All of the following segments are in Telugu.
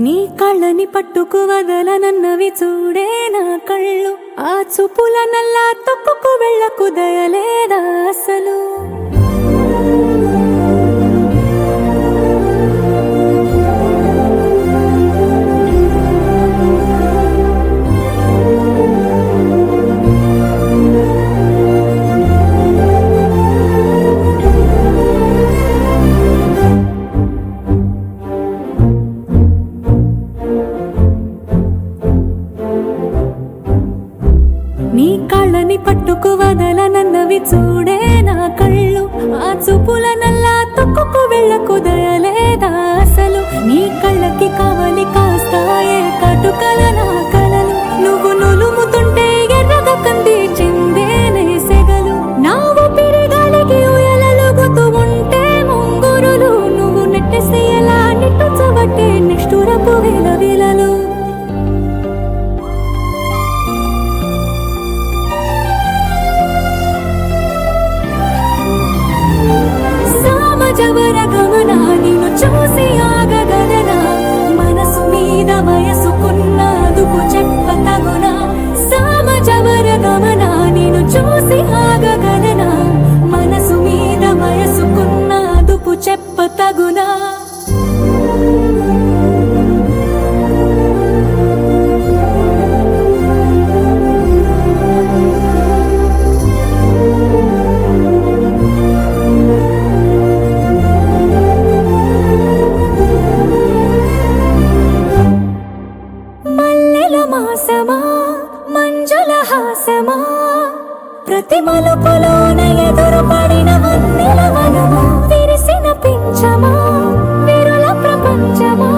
నీ కళ్ళని పట్టుకు వదలనన్నవి చూడే నా కళ్ళు. ఆ చూపుల నల్లా తొక్కుకు వెళ్ళకు దయలేదా అసలు. నీ కళ్ళని పట్టుకు వదలనన్నవి చూడే నా కళ్ళు. ఆ చూపుల నల్లా తొక్కుకు వెళ్ళకు దయలేదా అసలు. నీ కళ్ళకి కావాలి కాస్తాయే కటుకల నా కలలు. నువ్వు నులుముతుంటే ఎర్రగా కంది చిందేనే సెగలు. నా ఊపిరి గాలికి ఉయలలుగుతూ ఉంటే ముంగురులు. నువ్వు నెట్టేస్తే ఎలా నిట్టుచబట్టే నిష్ఠురపు విలవిలలు. జవర గమనా నిన్ను చూసి ఆగగలనా. మనసు మీద వయసుకున్న అదుపు చెప్పతగునా. సామజవర గమనా నిన్ను చూసి ఆగగలనా. మనసు మీద వయసుకున్న అదుపు చెప్పతగునా. మాసమా మంజుల హాసమా ప్రతి మలుపులోన ఎదురు పడిన వన్నెల వనమా. విరిసిన పించమా విరుల ప్రపంచమా.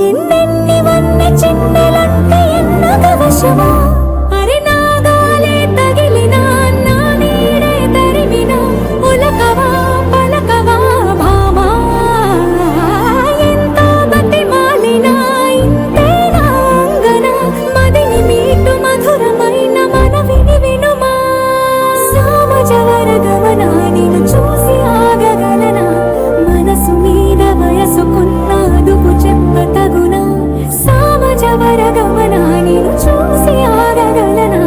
ఎన్నెన్ని వన్నె చిన్నెలంటే ఎన్నగ వశమా. అరి నాగాలే తగిలినా నా నీడే తరిమినా. ఉలకవా పలకవా భామా. ఎంత బతి మాలినా నిన్ను చూసి ఆగగలనా. మనసు మీద వయసుకున్న అదుపు చెప్పతగునా. సామజవర గమనా నిన్ను చూసి ఆగగలనా.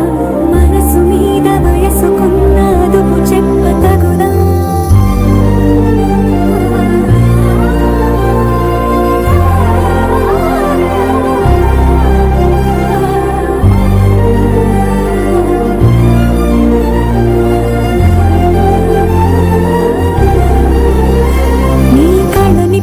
మనసు మీద వయసుకున్న అదుపు చెప్పతగునా.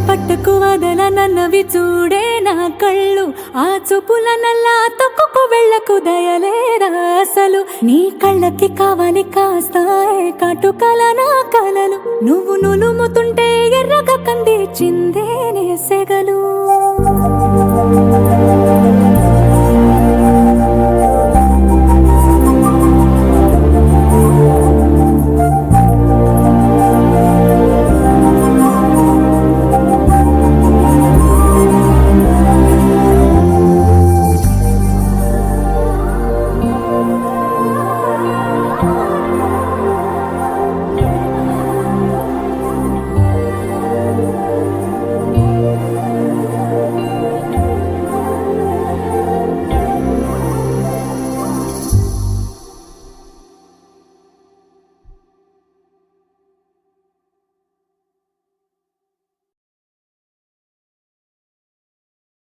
పట్టుకు వదలనన్నవి చూడే నా కళ్ళు. ఆ చూపుల నల్లా తొక్కుకు వెళ్ళకు దయలేదా అసలు. నీ కళ్ళకి కావాలి కాస్తాయే కటుకల నా కలలు. నువ్వు నులుముతుంటే ఎర్రగా కంది చిందేనే సెగలు.